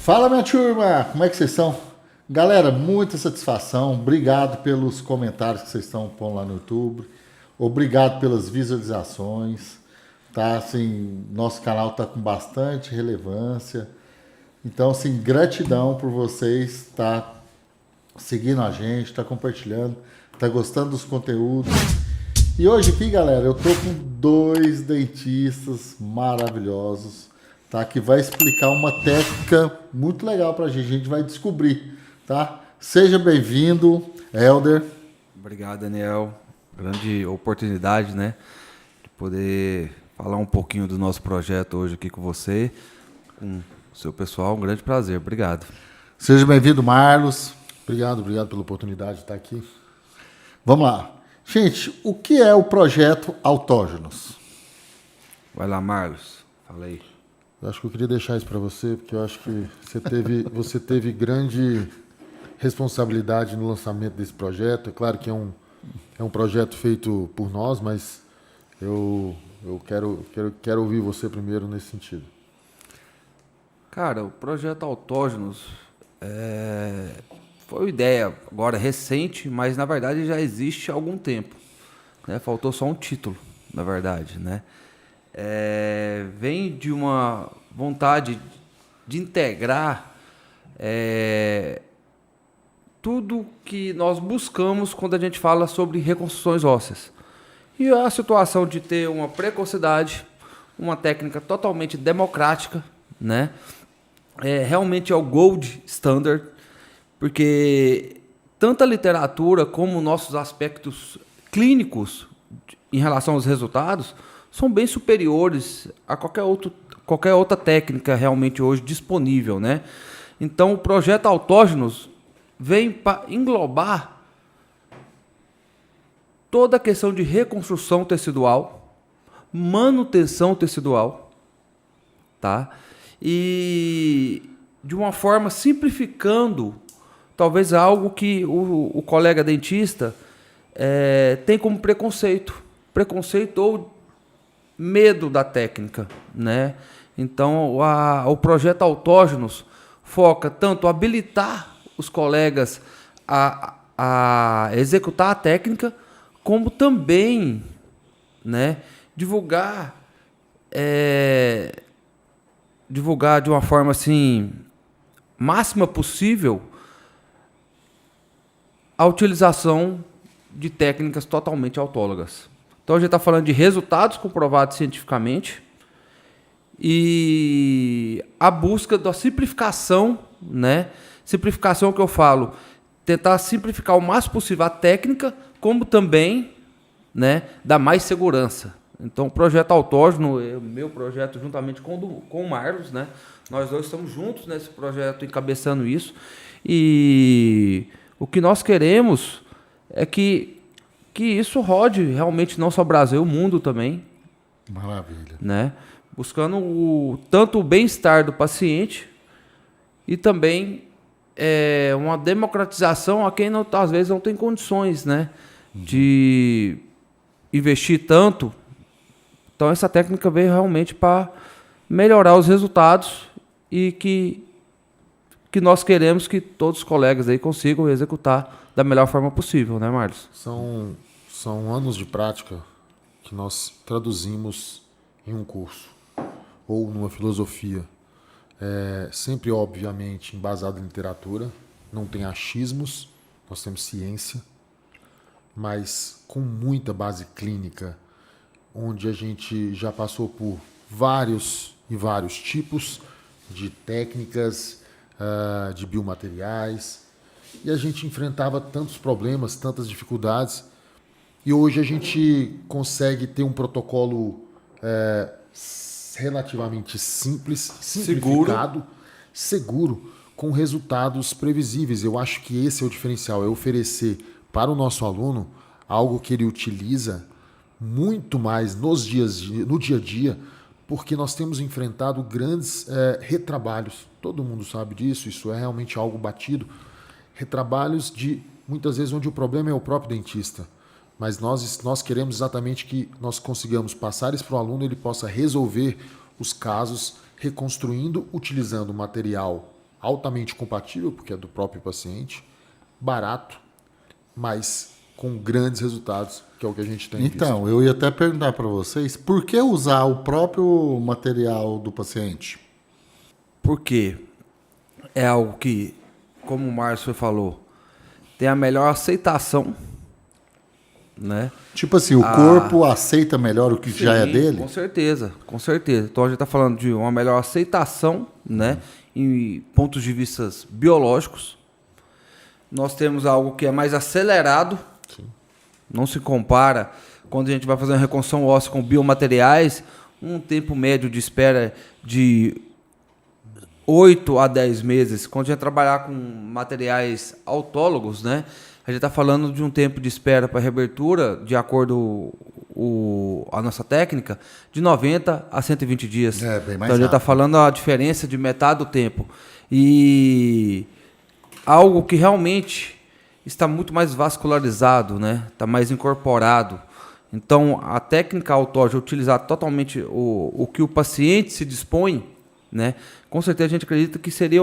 Fala, minha turma! Como é que vocês estão? Galera, muita satisfação. Obrigado pelos comentários que vocês estão pondo lá no YouTube. Obrigado pelas visualizações. Tá, assim, nosso canal está com bastante relevância. Então, assim, gratidão por vocês estar seguindo a gente, estar compartilhando, estar gostando dos conteúdos. E hoje aqui, galera, eu tô com dois dentistas maravilhosos, tá? Que vai explicar uma técnica muito legal pra gente. A gente vai descobrir, tá? Seja bem-vindo, Helder. Obrigado, Daniel. Grande oportunidade, né? De poder falar um pouquinho do nosso projeto hoje aqui com você, com o seu pessoal. Um grande prazer. Obrigado. Seja bem-vindo, Marlos. Obrigado pela oportunidade de estar aqui. Vamos lá. Gente, o que é o projeto Autógenos? Vai lá, Marlos. Fala aí. Eu acho que eu queria deixar isso para você, porque eu acho que você teve grande responsabilidade no lançamento desse projeto. É claro que é um projeto feito por nós, mas eu quero ouvir você primeiro nesse sentido. Cara, o projeto Autógenos foi uma ideia agora recente, mas na verdade já existe há algum tempo, né? Faltou só um título, na verdade, né? Vem de uma vontade de integrar tudo que nós buscamos quando a gente fala sobre reconstruções ósseas. E a situação de ter uma precocidade, uma técnica totalmente democrática, né? Realmente é o gold standard, porque tanto a literatura como nossos aspectos clínicos em relação aos resultados são bem superiores a qualquer outra técnica realmente hoje disponível, né? Então o projeto Autógenos vem para englobar toda a questão de reconstrução tecidual, manutenção tecidual, tá? E de uma forma simplificando talvez algo que o colega dentista tem como preconceito ou medo da técnica, né? Então o projeto Autógenos foca tanto habilitar os colegas a executar a técnica, como também, né, divulgar de uma forma assim máxima possível a utilização de técnicas totalmente autólogas. Então a gente está falando de resultados comprovados cientificamente e a busca da simplificação, né? Simplificação que eu falo, tentar simplificar o máximo possível a técnica, como também, né, dar mais segurança. Então o projeto Autógeno, meu projeto juntamente com o Marlos, né? Nós dois estamos juntos nesse projeto encabeçando isso. E o que nós queremos é que isso rode realmente não só o Brasil, o mundo também. Maravilha. Né? Buscando tanto o bem-estar do paciente e também uma democratização a quem às vezes não tem condições, né, de investir tanto. Então essa técnica veio realmente para melhorar os resultados e que nós queremos que todos os colegas aí consigam executar da melhor forma possível, né, Marlos? São anos de prática que nós traduzimos em um curso ou numa filosofia. Sempre, obviamente, embasado em literatura, não tem achismos, nós temos ciência, mas com muita base clínica, onde a gente já passou por vários tipos de técnicas, de biomateriais, e a gente enfrentava tantos problemas, tantas dificuldades, e hoje a gente consegue ter um protocolo relativamente simples, simplificado, seguro, com resultados previsíveis. Eu acho que esse é o diferencial, é oferecer para o nosso aluno algo que ele utiliza muito mais no dia a dia, porque nós temos enfrentado grandes retrabalhos. Todo mundo sabe disso, isso é realmente algo batido. Retrabalhos de, muitas vezes, onde o problema é o próprio dentista. Mas nós queremos exatamente que nós consigamos passar isso para o aluno e ele possa resolver os casos reconstruindo, utilizando material altamente compatível, porque é do próprio paciente, barato, mas com grandes resultados, que é o que a gente tem Então, visto. eu ia até perguntar para vocês, por que usar o próprio material do paciente? Porque é algo que, como o Márcio falou, tem a melhor aceitação, né? Tipo assim, o corpo aceita melhor o que já é Sim, dele? com certeza, com certeza. Então a gente está falando de uma melhor aceitação, né? Em pontos de vista biológicos. Nós temos algo que é mais acelerado. Sim. Não se compara quando a gente vai fazer uma reconstrução óssea com biomateriais, um tempo médio de espera de 8 a 10 meses. Quando a gente vai trabalhar com materiais autólogos, né? A gente está falando de um tempo de espera para reabertura, de acordo a nossa técnica, de 90 a 120 dias. É, bem mais então a gente está rápido. falando a diferença de metade do tempo. E algo que realmente está muito mais vascularizado, né? Está mais incorporado. Então, a técnica autóloga, utilizar totalmente o que o paciente se dispõe, né? Com certeza a gente acredita que seria,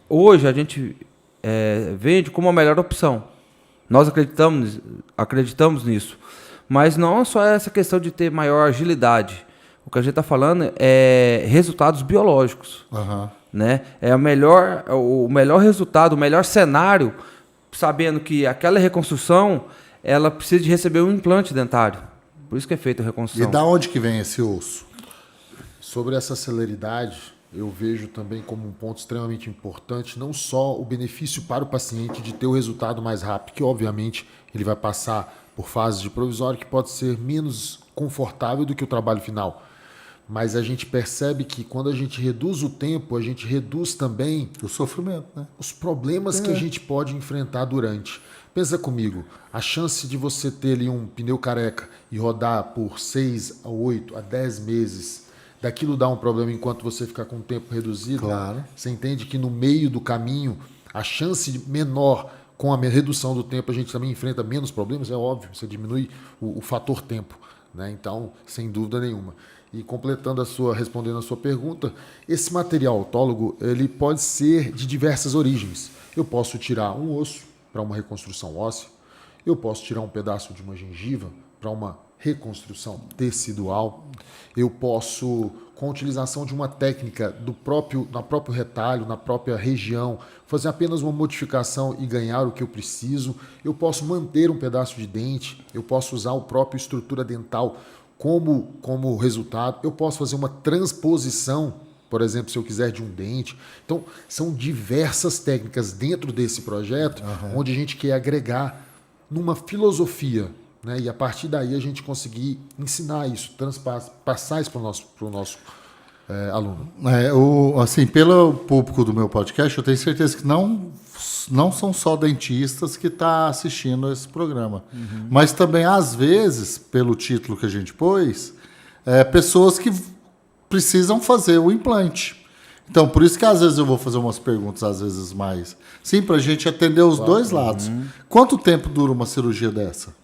hoje a gente vende como a melhor opção. Nós acreditamos nisso. Mas não só essa questão de ter maior agilidade. O que a gente está falando é resultados biológicos. Aham. Né? É o melhor resultado, o melhor cenário, sabendo que aquela reconstrução ela precisa de receber um implante dentário. Por isso que é feita a E reconstrução. da onde que vem esse osso? Sobre essa celeridade, eu vejo também como um ponto extremamente importante, não só o benefício para o paciente de ter o resultado mais rápido, que obviamente ele vai passar por fases de provisório que pode ser menos confortável do que o trabalho final. Mas a gente percebe que quando a gente reduz o tempo, a gente reduz também O sofrimento, né? os problemas que a gente pode enfrentar durante. Pensa comigo, a chance de você ter ali um pneu careca e rodar por 6 a 8 a 10 meses, daquilo dá um problema enquanto você ficar com o tempo reduzido. Claro. Você entende que no meio do caminho, a chance menor, com a redução do tempo, a gente também enfrenta menos problemas, é óbvio, você diminui o fator tempo, né? Então, sem dúvida nenhuma. E completando respondendo a sua pergunta, esse material autólogo, ele pode ser de diversas origens. Eu posso tirar um osso para uma reconstrução óssea, eu posso tirar um pedaço de uma gengiva para uma reconstrução tecidual, eu posso, com a utilização de uma técnica na próprio retalho, na própria região, fazer apenas uma modificação e ganhar o que eu preciso, eu posso manter um pedaço de dente, eu posso usar a própria estrutura dental como resultado, eu posso fazer uma transposição, por exemplo, se eu quiser de um dente. Então, são diversas técnicas dentro desse projeto, onde a gente quer agregar numa filosofia, né? E a partir daí a gente conseguir ensinar isso, passar isso para o nosso aluno. Assim, pelo público do meu podcast, eu tenho certeza que não são só dentistas que estão assistindo esse programa. Mas também, às vezes, pelo título que a gente pôs, pessoas que precisam fazer o implante. Então, por isso que às vezes eu vou fazer umas perguntas, às vezes mais. Sim, para a gente atender os dois lados. Quanto tempo dura uma cirurgia dessa?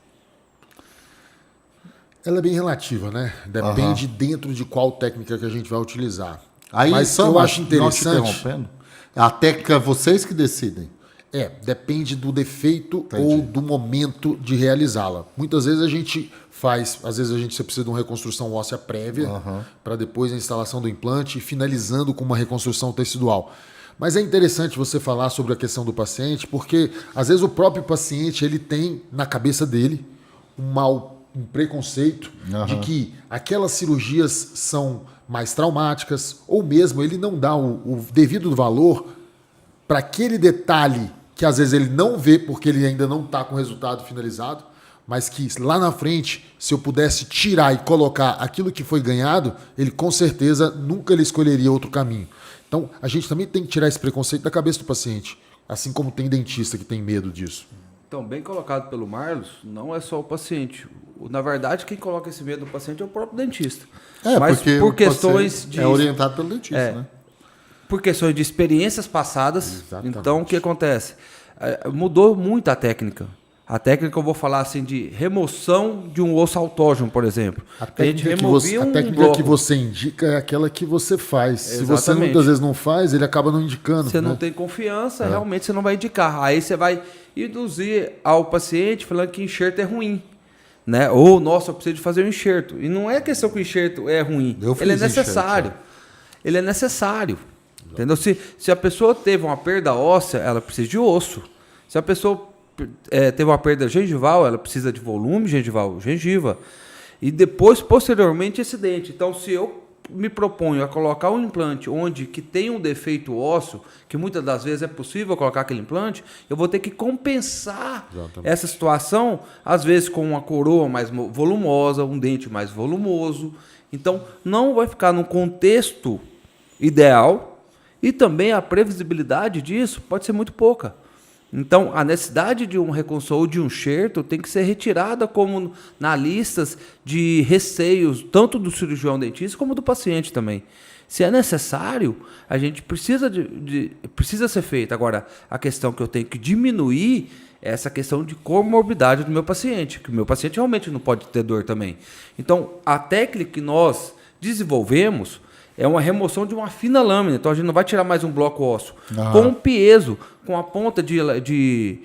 Ela é bem relativa, né? Depende dentro de qual técnica que a gente vai utilizar. Aí, mas só eu não acho te interessante. interrompendo, a técnica vocês que decidem. Depende do defeito ou do momento de realizá-la. Muitas vezes a gente você precisa de uma reconstrução óssea prévia para depois a instalação do implante e finalizando com uma reconstrução tecidual. Mas é interessante você falar sobre a questão do paciente, porque às vezes o próprio paciente ele tem na cabeça dele um preconceito de que aquelas cirurgias são mais traumáticas, ou mesmo ele não dá o devido valor para aquele detalhe que às vezes ele não vê porque ele ainda não está com o resultado finalizado, mas que lá na frente, se eu pudesse tirar e colocar aquilo que foi ganhado, ele com certeza nunca ele escolheria outro caminho. Então, a gente também tem que tirar esse preconceito da cabeça do paciente, assim como tem dentista que tem medo disso. Então, bem colocado pelo Marlos, não é só o paciente. Na verdade, quem coloca esse medo do paciente é o próprio dentista. Mas porque por questões de... é orientado pelo dentista, né? Por questões de experiências passadas. Exatamente. Então, o que acontece? Mudou muito a técnica. A técnica eu vou falar assim de remoção de um osso autógeno, por exemplo. A técnica que você indica é aquela que você faz. Exatamente. Se você muitas vezes não faz, ele acaba não indicando. Você não né? tem confiança, realmente você não vai indicar. Aí você vai induzir ao paciente falando que enxerto é ruim. Né? Ou, nossa, eu preciso de fazer um enxerto. E não é questão que o enxerto é ruim. Ele é necessário. Ele é necessário. Entendeu? Se a pessoa teve uma perda óssea, ela precisa de osso. Se a pessoa teve uma perda gengival, ela precisa de volume gengival, gengiva. E depois, posteriormente, esse dente. Então, se eu me proponho a colocar um implante onde que tem um defeito ósseo, que muitas das vezes é possível colocar aquele implante, eu vou ter que compensar essa situação, às vezes com uma coroa mais volumosa, um dente mais volumoso. Então, não vai ficar num contexto ideal e também a previsibilidade disso pode ser muito pouca. Então, a necessidade de uma reconstrução ou de um enxerto tem que ser retirada como na listas de receios, tanto do cirurgião dentista como do paciente também. Se é necessário, a gente precisa ser feito. Agora, a questão que eu tenho que diminuir é essa questão de comorbidade do meu paciente, que o meu paciente realmente não pode ter dor também. Então, a técnica que nós desenvolvemos é uma remoção de uma fina lâmina. Então, a gente não vai tirar mais um bloco ósseo. Com um piezo, com a ponta de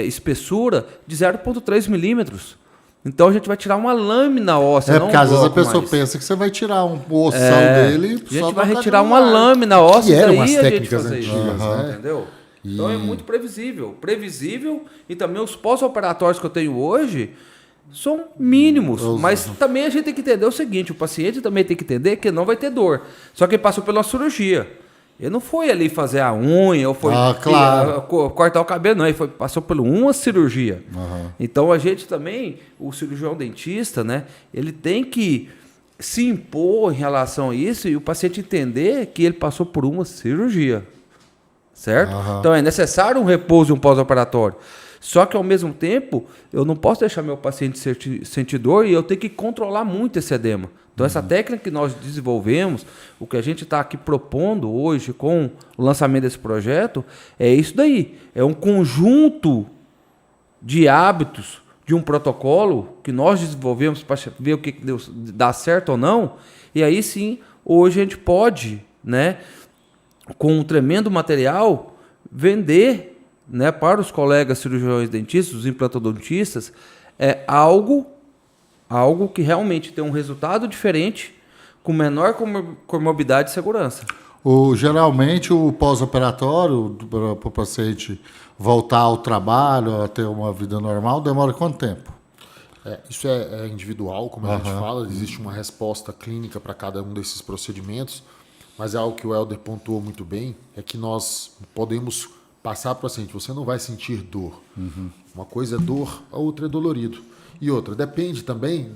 espessura de 0,3 milímetros. Então, a gente vai tirar uma lâmina óssea, não um bloco. Porque às vezes a pessoa pensa que você vai tirar um ossão dele... A gente vai retirar uma lâmina óssea, que eram daí as a gente técnicas fazer antigas, isso, né? entendeu? Então, é muito previsível. Previsível, e também os pós-operatórios que eu tenho hoje são mínimos, mas também a gente tem que entender o seguinte, o paciente também tem que entender que não vai ter dor, só que ele passou pela cirurgia. Ele não foi ali fazer a unha, ou foi cortar o cabelo, não, ele passou por uma cirurgia. Então a gente também, o cirurgião dentista, né, ele tem que se impor em relação a isso e o paciente entender que ele passou por uma cirurgia, certo? Então é necessário um repouso e um pós-operatório. Só que, ao mesmo tempo, eu não posso deixar meu paciente sentir dor e eu tenho que controlar muito esse edema. Então, essa técnica que nós desenvolvemos, o que a gente está aqui propondo hoje com o lançamento desse projeto, é isso daí. É um conjunto de hábitos, de um protocolo que nós desenvolvemos para ver o que dá certo ou não. E aí, sim, hoje a gente pode, né, com um tremendo material, vender, né, para os colegas cirurgiões dentistas, os implantodontistas, é algo que realmente tem um resultado diferente, com menor comorbidade e segurança. Geralmente o pós-operatório, para o paciente voltar ao trabalho, a ter uma vida normal, demora quanto tempo? Isso é individual, como a gente fala, existe uma resposta clínica para cada um desses procedimentos, mas é algo que o Helder pontuou muito bem, é que nós podemos passar para o paciente, você não vai sentir dor. Uma coisa é dor, a outra é dolorido. E outra, depende também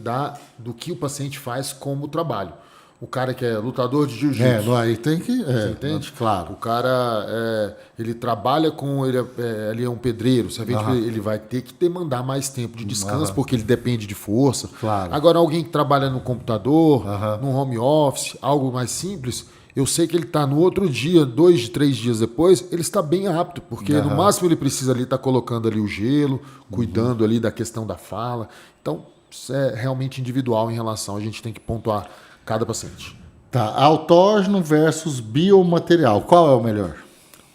do que o paciente faz como trabalho. O cara que é lutador de jiu-jitsu. Aí tem que... você entende? Claro. O cara, ele trabalha com... Ele é um pedreiro. Você vê que ele vai ter que demandar mais tempo de descanso, porque ele depende de força. Claro. Agora, alguém que trabalha no computador, no home office, algo mais simples... Eu sei que ele está no outro dia, 2, 3 dias depois, ele está bem apto, porque no máximo ele precisa ali estar colocando ali o gelo, cuidando ali da questão da fala. Então, isso é realmente individual em relação, a gente tem que pontuar cada paciente. Tá, autógeno versus biomaterial, qual é o melhor?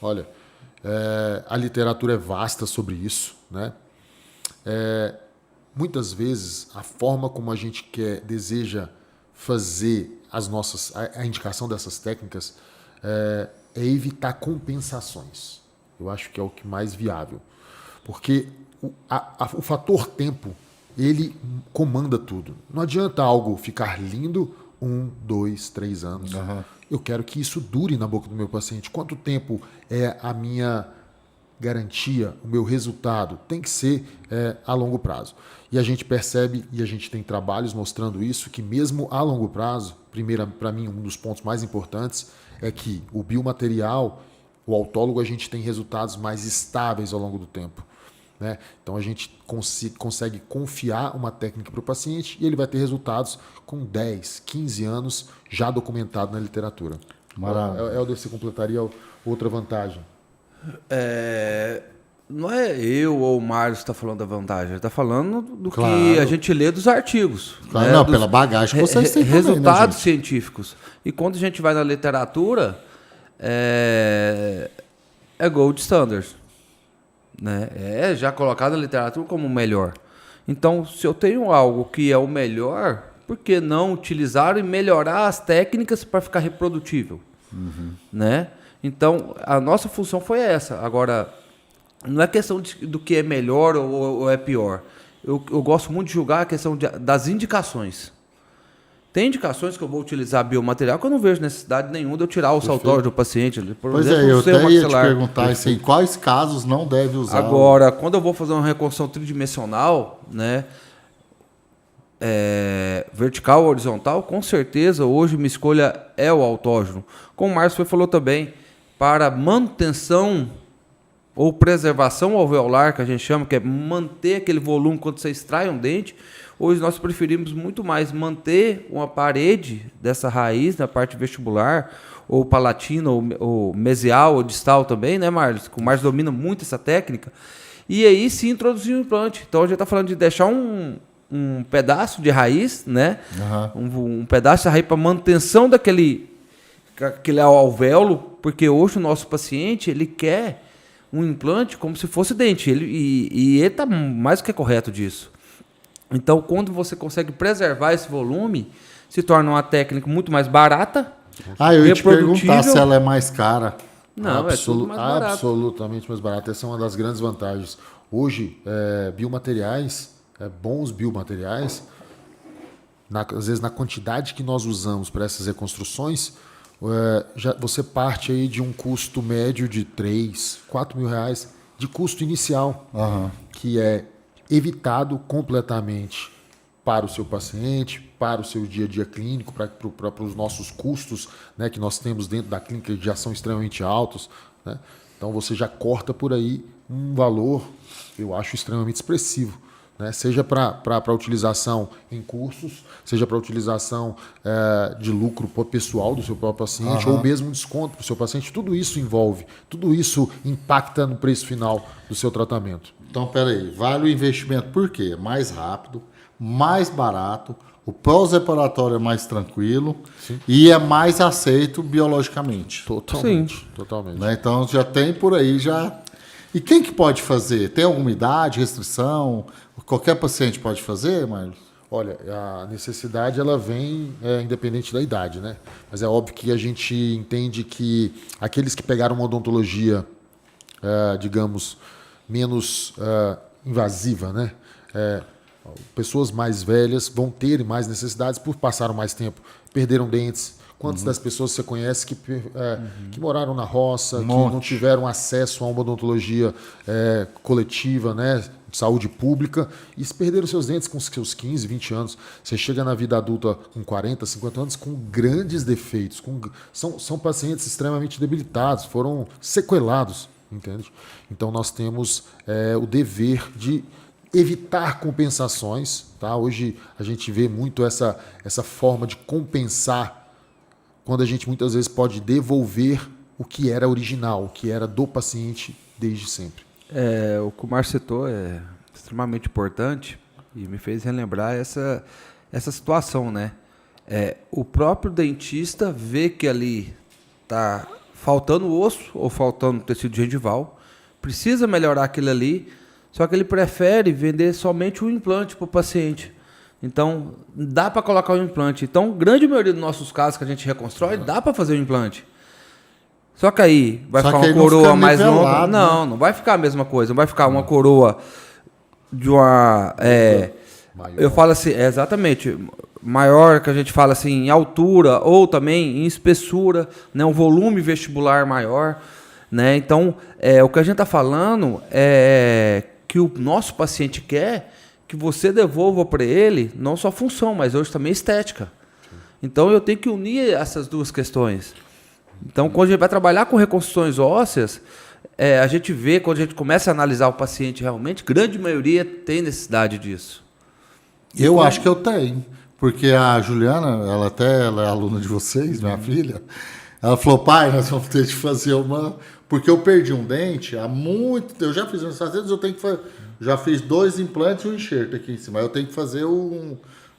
Olha, a literatura é vasta sobre isso, né? Muitas vezes, a forma como a gente deseja fazer a indicação dessas técnicas é evitar compensações. Eu acho que é o que mais viável. Porque o fator tempo, ele comanda tudo. Não adianta algo ficar lindo 1, 2, 3 anos. Eu quero que isso dure na boca do meu paciente. Quanto tempo é a minha garantia, o meu resultado? Tem que ser a longo prazo. E a gente percebe, e a gente tem trabalhos mostrando isso, que mesmo a longo prazo, primeiro, para mim, um dos pontos mais importantes é que o biomaterial, o autólogo, a gente tem resultados mais estáveis ao longo do tempo, né? Então a gente consegue confiar uma técnica para o paciente e ele vai ter resultados com 10, 15 anos já documentado na literatura. Maravilha. Helder, você completaria outra vantagem? não é eu ou o Mário que está falando da vantagem, ele está falando do Claro. que a gente lê dos artigos. Claro, né? não, Dos pela bagagem que vocês têm também, resultados né, gente? científicos. E quando a gente vai na literatura, é gold standard. Né? É já colocado na literatura como o melhor. Então, se eu tenho algo que é o melhor, por que não utilizar e melhorar as técnicas para ficar reprodutível? Né? Então, a nossa função foi essa. Agora, não é questão do que é melhor ou é pior. Eu gosto muito de julgar a questão das indicações. Tem indicações que eu vou utilizar biomaterial que eu não vejo necessidade nenhuma de eu tirar o saltório do paciente. Por Pois exemplo, é, eu o seio até ia te maxilar. perguntar assim, em quais casos não deve usar. Agora, quando eu vou fazer uma reconstrução tridimensional, né, vertical ou horizontal, com certeza hoje minha escolha é o autógeno. Como o Márcio falou também, para manutenção ou preservação alveolar, que a gente chama, que é manter aquele volume quando você extrai um dente, hoje nós preferimos muito mais manter uma parede dessa raiz na parte vestibular, ou palatina, ou mesial, ou distal também, né, Marlos? O Marlos domina muito essa técnica. E aí sim introduzir um implante. Então a gente está falando de deixar um pedaço de raiz, né? Um pedaço de raiz para manutenção daquele alvéolo, porque hoje o nosso paciente ele quer um implante como se fosse dente. E ele está mais do que correto disso. Então, quando você consegue preservar esse volume, se torna uma técnica muito mais barata. Eu ia te perguntar reprodutível. se ela é mais cara. Não, é tudo mais barato. Absolutamente mais barato. Essa é uma das grandes vantagens. Hoje, biomateriais, bons biomateriais, às vezes na quantidade que nós usamos para essas reconstruções, você parte aí de um custo médio de 3, 4 mil reais de custo inicial, que é evitado completamente para o seu paciente, para o seu dia a dia clínico, para os nossos custos, né, que nós temos dentro da clínica, que já são extremamente altos. Né? Então você já corta por aí um valor, eu acho, extremamente expressivo. Né? Seja para utilização em cursos, seja para utilização de lucro pessoal do seu próprio paciente, ou mesmo desconto para o seu paciente. Tudo isso envolve, tudo isso impacta no preço final do seu tratamento. Então, peraí, vale o investimento por quê? Mais rápido, mais barato, o pós-operatório é mais tranquilo. Sim. E é mais aceito biologicamente. Totalmente. Sim. Totalmente. Né? Então já tem por aí já. E quem que pode fazer? Tem alguma idade, restrição? Qualquer paciente pode fazer, Marlos? Olha, a necessidade ela vem independente da idade, né? Mas é óbvio que a gente entende que aqueles que pegaram uma odontologia, digamos, menos invasiva, né? Pessoas mais velhas vão ter mais necessidades por passaram mais tempo, perderam dentes. Quantas das pessoas você conhece que moraram na roça, que não tiveram acesso a uma odontologia coletiva, né, de saúde pública, e perderam seus dentes com seus 15, 20 anos. Você chega na vida adulta com 40, 50 anos com grandes defeitos. São pacientes extremamente debilitados, foram sequelados, entende? Então nós temos o dever de evitar compensações. Tá? Hoje a gente vê muito essa forma de compensar, quando a gente muitas vezes pode devolver o que era original, o que era do paciente desde sempre. O que o Márcio citou é extremamente importante e me fez relembrar essa situação, né? O próprio dentista vê que ali está faltando osso ou faltando tecido gengival, precisa melhorar aquilo ali, só que ele prefere vender somente o implante para o paciente. Então, dá para colocar o implante. Então, grande maioria dos nossos casos que a gente reconstrói, dá para fazer o implante. Só que aí vai ficar uma coroa mais longa. Não, não vai ficar a mesma coisa. Não vai ficar uma coroa de uma... eu falo assim, exatamente, maior, que a gente fala assim, em altura ou também em espessura, né, um volume vestibular maior. Né? Então, o que a gente está falando é que o nosso paciente quer que você devolva para ele não só função, mas hoje também estética. Então, eu tenho que unir essas duas questões. Então, quando a gente vai trabalhar com reconstruções ósseas, a gente vê, quando a gente começa a analisar o paciente realmente, grande maioria tem necessidade disso. Eu acho que eu tenho, porque a Juliana, ela é aluna de vocês, minha filha, Ela falou, pai, nós vamos ter de fazer uma... Porque eu perdi um dente há muito... Eu já fiz uns fazendas, eu tenho que fazer... Já fiz 2 implantes e um enxerto aqui em cima. Eu tenho que fazer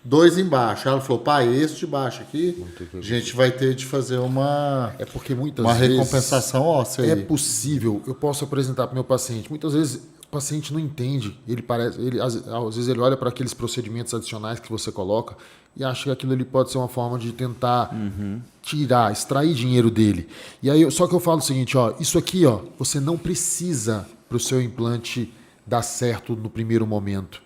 2 embaixo. Ela falou, pai, esse de baixo aqui, a gente vai ter de fazer uma... É porque muitas uma vezes... recompensação óssea É aí. possível, eu posso apresentar para o meu paciente. Muitas vezes o paciente não entende. Às vezes ele olha para aqueles procedimentos adicionais que você coloca e acha que aquilo ali pode ser uma forma de tentar extrair dinheiro dele. E aí, só que eu falo o seguinte, ó, isso aqui, ó, você não precisa para o seu implante dar certo no primeiro momento.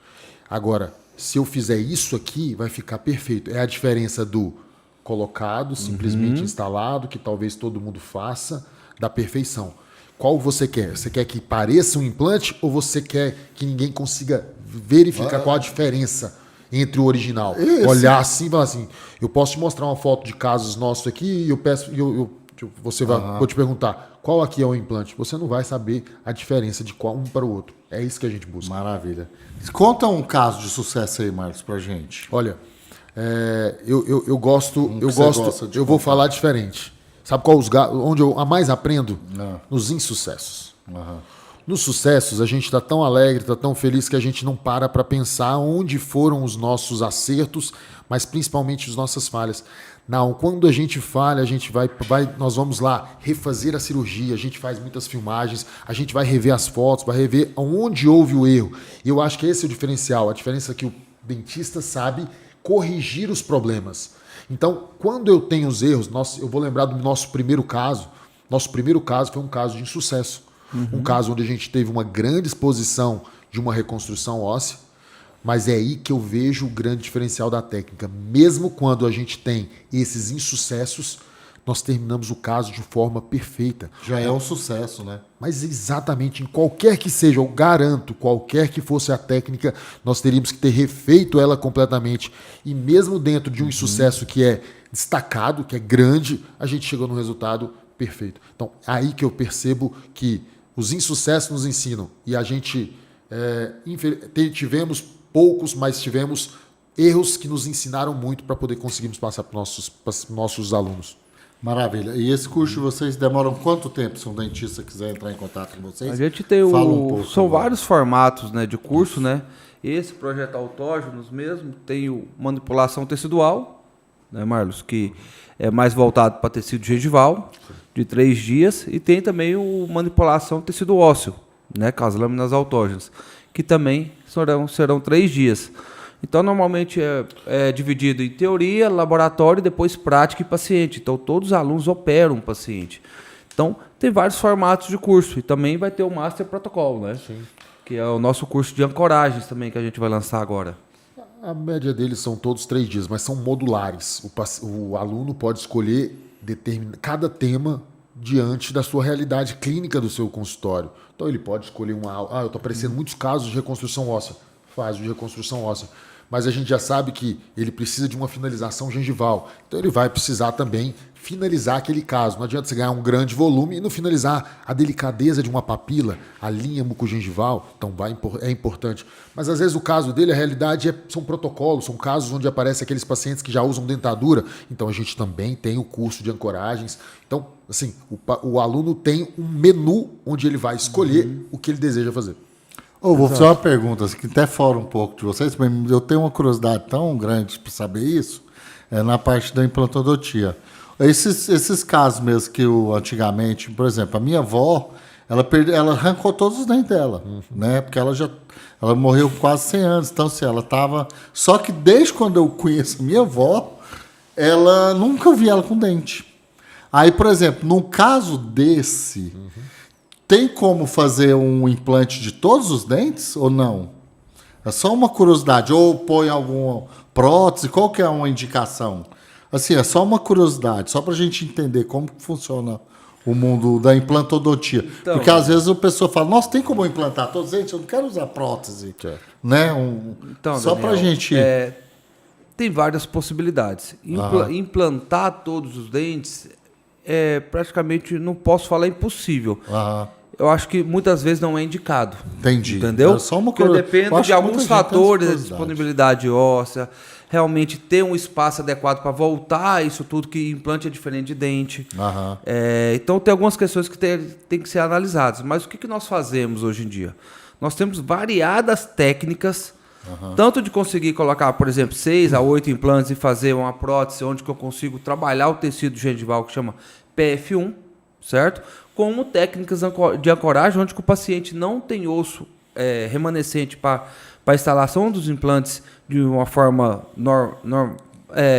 Agora, se eu fizer isso aqui, vai ficar perfeito. É a diferença do colocado, simplesmente instalado, que talvez todo mundo faça, da perfeição. Qual você quer? Você quer que pareça um implante ou você quer que ninguém consiga verificar qual a diferença entre o original? Isso. Olhar assim e falar assim, eu posso te mostrar uma foto de casos nossos aqui e eu peço, vou te perguntar, qual aqui é o implante? Você não vai saber a diferença de qual um para o outro. É isso que a gente busca. Maravilha. Conta um caso de sucesso aí, Marcos, pra gente. Olha, eu gosto, gosta de eu vou contar? falar diferente. Sabe qual onde eu a mais aprendo? Não. Nos insucessos. Aham. Nos sucessos, a gente está tão alegre, está tão feliz que a gente não para pensar onde foram os nossos acertos, mas principalmente as nossas falhas. Não, quando a gente falha, a gente nós vamos lá refazer a cirurgia, a gente faz muitas filmagens, a gente vai rever as fotos, vai rever onde houve o erro. E eu acho que esse é o diferencial, a diferença é que o dentista sabe corrigir os problemas. Então, quando eu tenho os erros, eu vou lembrar do nosso primeiro caso. Nosso primeiro caso foi um caso de insucesso. Um caso onde a gente teve uma grande exposição de uma reconstrução óssea, mas é aí que eu vejo o grande diferencial da técnica. Mesmo quando a gente tem esses insucessos, nós terminamos o caso de forma perfeita. Já é um sucesso, né? Mas exatamente, em qualquer que seja, eu garanto, qualquer que fosse a técnica, nós teríamos que ter refeito ela completamente. E mesmo dentro de um insucesso que é destacado, que é grande, a gente chegou no resultado perfeito. Então, é aí que eu percebo que os insucessos nos ensinam. E a gente tivemos poucos, mas tivemos erros que nos ensinaram muito para poder conseguirmos passar para os nossos alunos. Maravilha. E esse curso de vocês demoram quanto tempo se um dentista quiser entrar em contato com vocês? A gente tem Fala um pouco são agora. vários formatos, né, de curso, né? Esse projeto autógenos mesmo tem o manipulação tecidual, né, Marlos, que é mais voltado para tecido gengival, de 3 dias, e tem também o manipulação tecido ósseo, né, com as lâminas autógenas, que também serão 3 dias. Então, normalmente é dividido em teoria, laboratório, depois prática e paciente. Então, todos os alunos operam o paciente. Então, tem vários formatos de curso. E também vai ter o Master Protocol, né? Sim. Que é o nosso curso de ancoragens também, que a gente vai lançar agora. A média deles são todos 3 dias, mas são modulares. O aluno pode escolher cada tema diante da sua realidade clínica do seu consultório. Então, ele pode escolher uma aula. Eu estou aparecendo muitos casos de reconstrução óssea. Faz o de reconstrução óssea. Mas a gente já sabe que ele precisa de uma finalização gengival. Então ele vai precisar também finalizar aquele caso. Não adianta você ganhar um grande volume e não finalizar a delicadeza de uma papila, a linha mucogengival. Então é importante. Mas às vezes o caso dele, a realidade são protocolos, são casos onde aparecem aqueles pacientes que já usam dentadura. Então a gente também tem o curso de ancoragens. Então, assim, o aluno tem um menu onde ele vai escolher o que ele deseja fazer. Vou fazer uma pergunta, que até fora um pouco de vocês, mas eu tenho uma curiosidade tão grande para saber isso, na parte da implantodontia. Esses casos mesmo que antigamente, por exemplo, a minha avó, ela arrancou todos os dentes dela, né? Porque ela morreu com quase 100 anos, então assim, ela estava... Só que desde quando eu conheço a minha avó, ela nunca vi ela com dente. Aí, por exemplo, num caso desse... Tem como fazer um implante de todos os dentes ou não? É só uma curiosidade. Ou põe alguma prótese, qual que é uma indicação? Assim, é só uma curiosidade, só para a gente entender como que funciona o mundo da implantodontia. Então, porque às vezes a pessoa fala, nossa, tem como eu implantar todos os dentes? Eu não quero usar prótese. Né? Então, só para a gente... tem várias possibilidades. Implantar todos os dentes praticamente, não posso falar impossível. eu acho que muitas vezes não é indicado. Entendi. Entendeu? É só uma Porque eu coisa- dependo eu acho de que muita alguns gente tem essa fatores, a curiosidade. disponibilidade óssea, realmente ter um espaço adequado para voltar isso tudo, que implante é diferente de dente. Aham. Então tem algumas questões que tem que ser analisadas. Mas o que nós fazemos hoje em dia? Nós temos variadas técnicas, tanto de conseguir colocar, por exemplo, 6 a 8 implantes e fazer uma prótese onde que eu consigo trabalhar o tecido gengival que chama PF1, certo? Como técnicas de ancoragem, onde que o paciente não tem osso remanescente para a instalação dos implantes de uma forma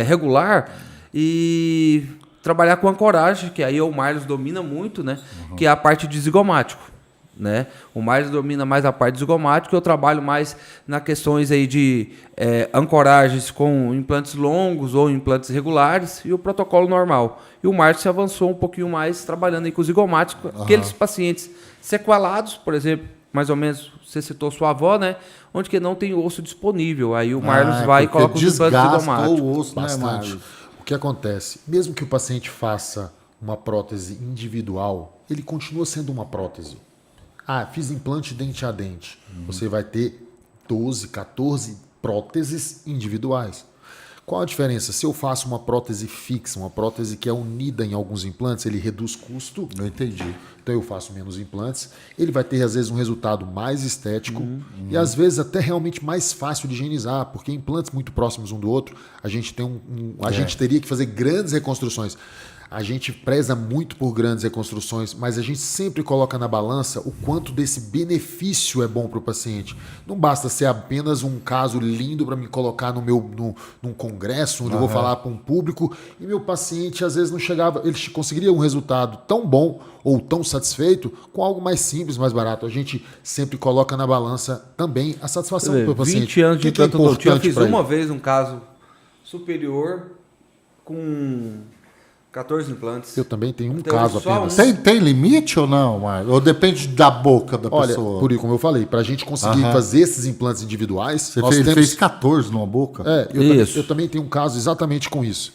regular, e trabalhar com ancoragem, que aí o Marlos domina muito, né? Que é a parte de zigomático, né? O Marlos domina mais a parte de zigomático, eu trabalho mais nas questões aí de ancoragens com implantes longos ou implantes regulares e o protocolo normal. E o Marlos se avançou um pouquinho mais trabalhando aí com o zigomático, aqueles pacientes sequelados, por exemplo, mais ou menos, você citou sua avó, né? Onde que não tem osso disponível. Aí o Marlos vai e porque coloca os implantes desgasta zigomáticos. o osso, né, Bastante. Marlos? O que acontece? Mesmo que o paciente faça uma prótese individual, ele continua sendo uma prótese. Fiz implante dente a dente. Você vai ter 12, 14 próteses individuais. Qual a diferença? Se eu faço uma prótese fixa, uma prótese que é unida em alguns implantes, ele reduz custo. Eu entendi. Então eu faço menos implantes. Ele vai ter, às vezes, um resultado mais estético e, às vezes, até realmente mais fácil de higienizar, porque implantes muito próximos um do outro, a gente tem a gente teria que fazer grandes reconstruções. A gente preza muito por grandes reconstruções, mas a gente sempre coloca na balança o quanto desse benefício é bom para o paciente. Não basta ser apenas um caso lindo para me colocar num congresso, onde eu vou falar para um público, e meu paciente às vezes não chegava, ele conseguiria um resultado tão bom ou tão satisfeito com algo mais simples, mais barato. A gente sempre coloca na balança também a satisfação do paciente. 20 anos de O que é implantodontia, eu importante fiz pra ele? uma vez um caso superior com 14 implantes. Eu também tenho um Até caso hoje só apenas. Tem limite ou não, Marlos? Ou depende da boca da Olha, pessoa? como eu falei, para a gente conseguir fazer esses implantes individuais, Você nós fez 14 numa boca? Eu também tenho um caso exatamente com isso.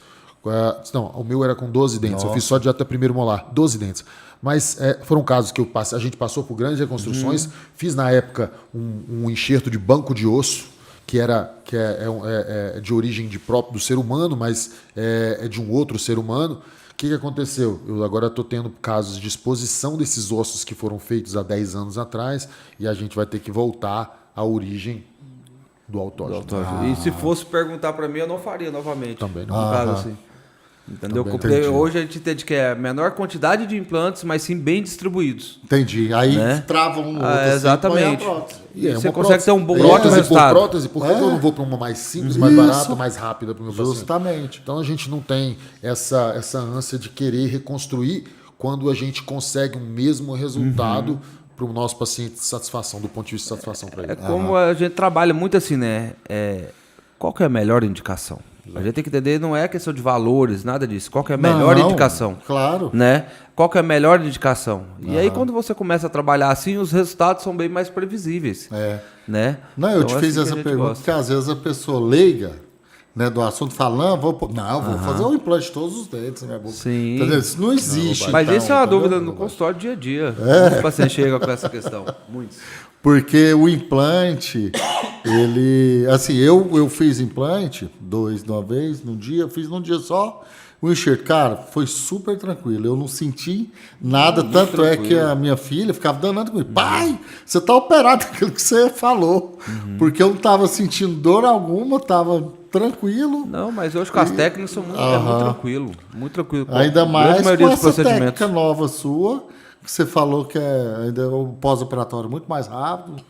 Não, o meu era com 12 dentes. Eu fiz só de até primeiro molar, 12 dentes. Mas foram casos que a gente passou por grandes reconstruções. Fiz na época um enxerto de banco de osso, que é de origem próprio do ser humano, mas é de um outro ser humano. O que aconteceu? Eu agora estou tendo casos de exposição desses ossos que foram feitos há 10 anos atrás, e a gente vai ter que voltar à origem do autógeno. E se fosse perguntar para mim, eu não faria novamente. Também não. No caso assim. Entendeu? Também Porque entendi. hoje a gente entende que é a menor quantidade de implantes, mas sim bem distribuídos. Entendi. Aí Né? trava um outro assim, exatamente. põe a prótese. E é Você uma consegue ter um bom ótimo prótese por resultado. prótese, por que eu não vou para uma mais simples, mais Isso. barata, mais rápida para o meu paciente? Justamente. Então a gente não tem essa ânsia de querer reconstruir quando a gente consegue um mesmo resultado para o nosso paciente de satisfação, do ponto de vista de satisfação para ele. É como a gente trabalha muito assim, né? Qual que é a melhor indicação? A gente tem que entender, não é questão de valores, nada disso. Qual que é a melhor Não, indicação? Claro. Né? Qual que é a melhor indicação? E aí, quando você começa a trabalhar assim, os resultados são bem mais previsíveis. Né? Não, eu Então, te fiz assim que essa a gente pergunta gosta. porque às vezes a pessoa leiga, né, do assunto fala, vou fazer um implante de todos os dentes na minha boca. Sim. Entendeu? Isso não existe. Mas então, isso é uma entendeu? dúvida no consultório dia a dia. Muitos pacientes chegam com essa questão. Muitos. Porque o implante, ele... Assim, eu fiz implante 2 de uma vez, num dia, fiz num dia só. O enxerto, cara, foi super tranquilo. Eu não senti nada, tanto é que a minha filha ficava danando comigo. Pai, você tá operado com aquilo que você falou. Porque eu não tava sentindo dor alguma, tava tranquilo. Não, mas hoje com as técnicas são muito, é muito tranquilo. Muito tranquilo. Ainda A mais grande com maioria dos essa procedimentos. técnica nova sua, que você falou que ainda o pós-operatório muito mais rápido,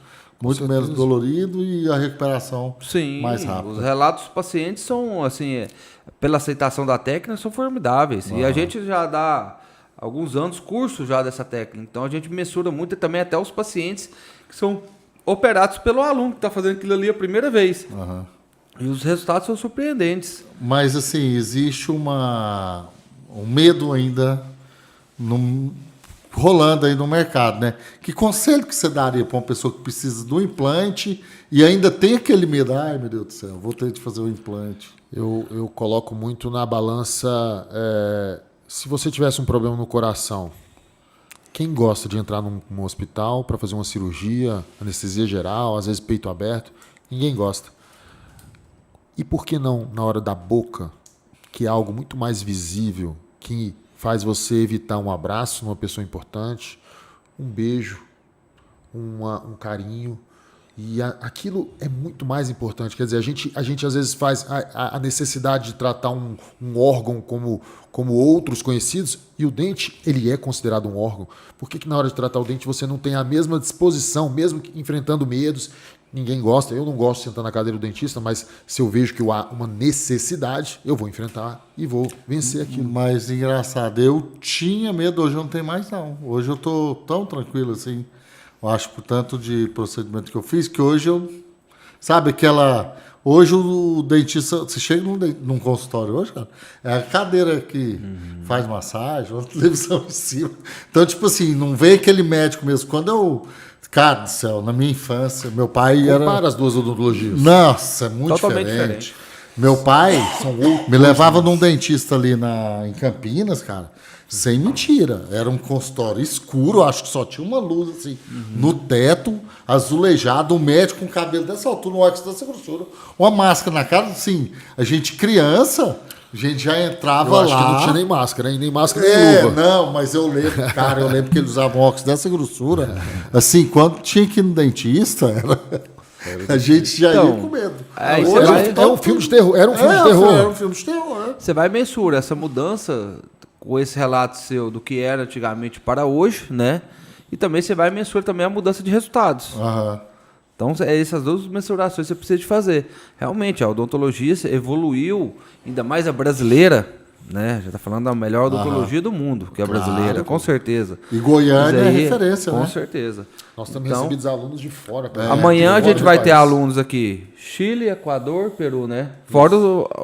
muito menos dolorido e a recuperação Sim, mais rápida. os relatos dos pacientes são, assim, pela aceitação da técnica, são formidáveis. E a gente já dá alguns anos curso já dessa técnica. Então a gente mensura muito também até os pacientes que são operados pelo aluno que está fazendo aquilo ali a primeira vez. E os resultados são surpreendentes. Mas, assim, existe um medo ainda rolando aí no mercado, né? Que conselho que você daria para uma pessoa que precisa do implante e ainda tem aquele medo? Ai, meu Deus do céu, vou ter de fazer o implante. Eu coloco muito na balança, se você tivesse um problema no coração Quem gosta de entrar num hospital para fazer uma cirurgia, anestesia geral, às vezes peito aberto? Ninguém gosta. E por que não na hora da boca, que é algo muito mais visível, que faz você evitar um abraço numa pessoa importante, um beijo, um carinho, e aquilo é muito mais importante. Quer dizer, a gente às vezes faz a necessidade de tratar um órgão como outros conhecidos, e o dente, ele é considerado um órgão. Por que na hora de tratar o dente você não tem a mesma disposição, mesmo que enfrentando medos? Ninguém gosta, eu não gosto de sentar na cadeira do dentista, mas se eu vejo que há uma necessidade, eu vou enfrentar e vou vencer aquilo. Mas engraçado, eu tinha medo, hoje eu não tenho mais não. Hoje eu tô tão tranquilo assim. Eu acho, por tanto de procedimento que eu fiz, que hoje eu... Sabe aquela... Hoje o dentista... Você chega num consultório hoje, cara, é a cadeira que faz massagem, uma televisão em cima. Então, tipo assim, não vem aquele médico mesmo. Quando eu... Cara do céu, na minha infância, meu pai era... Compara as duas odontologias. Nossa, é muito Totalmente diferente. Meu pai me levava num dentista ali em Campinas, cara, sem mentira. Era um consultório escuro, acho que só tinha uma luz assim, no teto, azulejado, um médico com cabelo dessa altura, um óculos dessa grossura, uma máscara na cara, assim, a gente criança... A gente já entrava Eu acho lá. que não tinha nem máscara, hein? Nem máscara, nem luva. Não, mas eu lembro, cara, eu lembro que eles usavam óculos dessa grossura. Assim, quando tinha que ir no dentista, a gente já ia com medo. Aí Hoje você vai- É um filme de terror. Era um filme de terror. Era um filme de terror. Você vai mensura essa mudança com esse relato seu do que era antigamente para hoje, né? E também você vai mensura também a mudança de resultados. Aham. Então, essas duas mensurações você precisa de fazer. Realmente, a odontologia evoluiu, ainda mais a brasileira, né? Já está falando da melhor odontologia do mundo, que é a brasileira, Claro. com certeza. E Goiânia Mas é aí, referência, com né? certeza. Nós também Então, recebemos alunos de fora. amanhã a fora gente do vai ter país. alunos aqui, Chile, Equador, Peru, né? Fora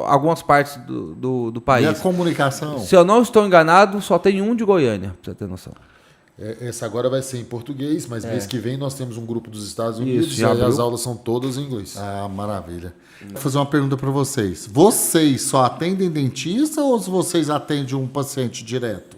algumas partes do E a país. comunicação? Se eu não estou enganado, só tem um de Goiânia, pra você ter noção. Essa agora vai ser em português, mas mês que vem nós temos um grupo dos Estados Unidos já e aí abriu. as aulas são todas em inglês. Ah, maravilha. Vou fazer uma pergunta para vocês. Vocês só atendem dentista ou vocês atendem um paciente direto?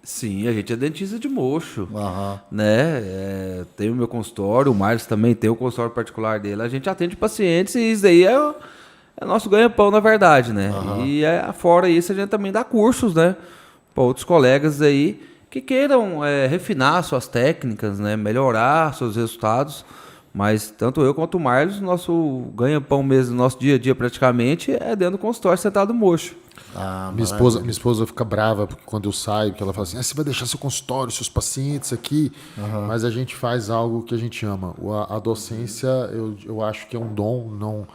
Sim, a gente é dentista de mocho. Aham. Né? Tem o meu consultório, o Marcos também tem o consultório particular dele. A gente atende pacientes e isso aí é nosso ganha-pão, na verdade, né? E fora isso, a gente também dá cursos, né? Para outros colegas aí que queiram refinar suas técnicas, né? Melhorar seus resultados. Mas tanto eu quanto o Marlos, nosso ganha-pão mesmo, nosso dia a dia praticamente, é dentro do consultório sentado mocho. Ah, Minha esposa fica brava porque quando eu saio, porque ela fala assim, você vai deixar seu consultório, seus pacientes aqui, mas a gente faz algo que a gente ama. A docência, eu acho que é um dom,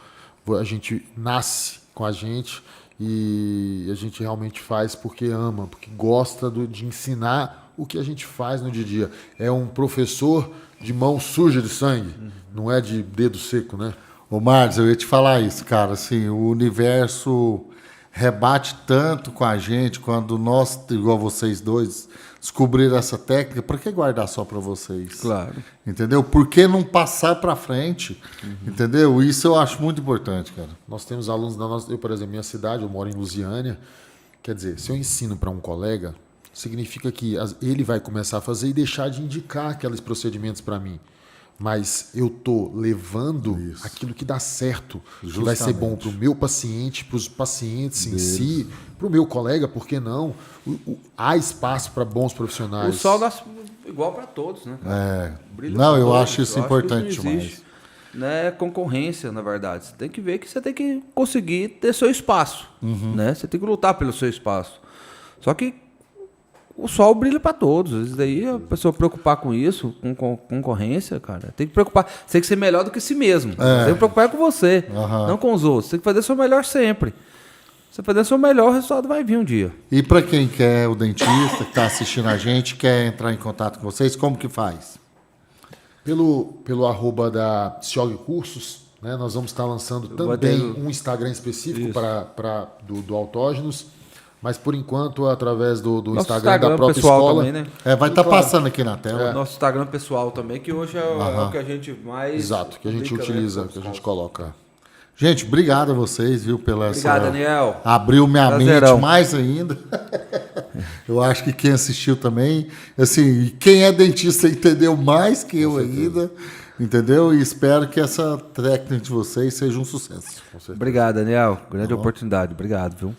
a gente nasce com a gente e a gente realmente faz porque ama, porque gosta de ensinar o que a gente faz no dia a dia. É um professor de mão suja de sangue, não é de dedo seco, né? Ô, Marcos, eu ia te falar isso, cara. Assim, o universo rebate tanto com a gente quando nós, igual vocês dois, descobriram essa técnica. Por que guardar só para vocês? Claro. Entendeu? Por que não passar para frente? Entendeu? Isso eu acho muito importante, cara. Nós temos alunos da nossa... Eu, por exemplo, minha cidade, eu moro em Lusiânia. Quer dizer, se eu ensino para um colega, significa que ele vai começar a fazer e deixar de indicar aqueles procedimentos para mim. Mas eu estou levando aquilo que dá certo, que vai ser bom para o meu paciente, para os pacientes em si, para o meu colega, por que não? Há espaço para bons profissionais. O sol nasce igual para todos, né? Brilha Não, pra eu todos. acho isso Eu importante que isso não demais. existe, né? Concorrência, na verdade. Você tem que ver que você tem que conseguir ter seu espaço, né? Você tem que lutar pelo seu espaço. Só que o sol brilha para todos. Isso daí, a pessoa preocupar com isso, com concorrência, cara, tem que preocupar. Você tem que ser melhor do que si mesmo. Você tem que preocupar com você, não com os outros. Você tem que fazer o seu melhor sempre. Você fazer o seu melhor, o resultado vai vir um dia. E para quem quer, o dentista que está assistindo a gente, quer entrar em contato com vocês, como que faz? Pelo arroba da Ciog Cursos, né, nós vamos estar lançando também um Instagram específico do Autógenos, mas por enquanto através do Instagram da própria pessoal escola. também, né? Vai estar passando aqui na tela. Nosso Instagram pessoal também, que hoje é o que a gente mais... Exato, que a gente publica, né, utiliza, que a gente coloca. Gente, obrigado a vocês, viu, pela Obrigado, Daniel. Abriu minha Prazerão. mente mais ainda. Eu acho que quem assistiu também, assim, quem é dentista entendeu mais que eu ainda, entendeu? E espero que essa técnica de vocês seja um sucesso. Obrigado, Daniel. Grande oportunidade. Obrigado, viu?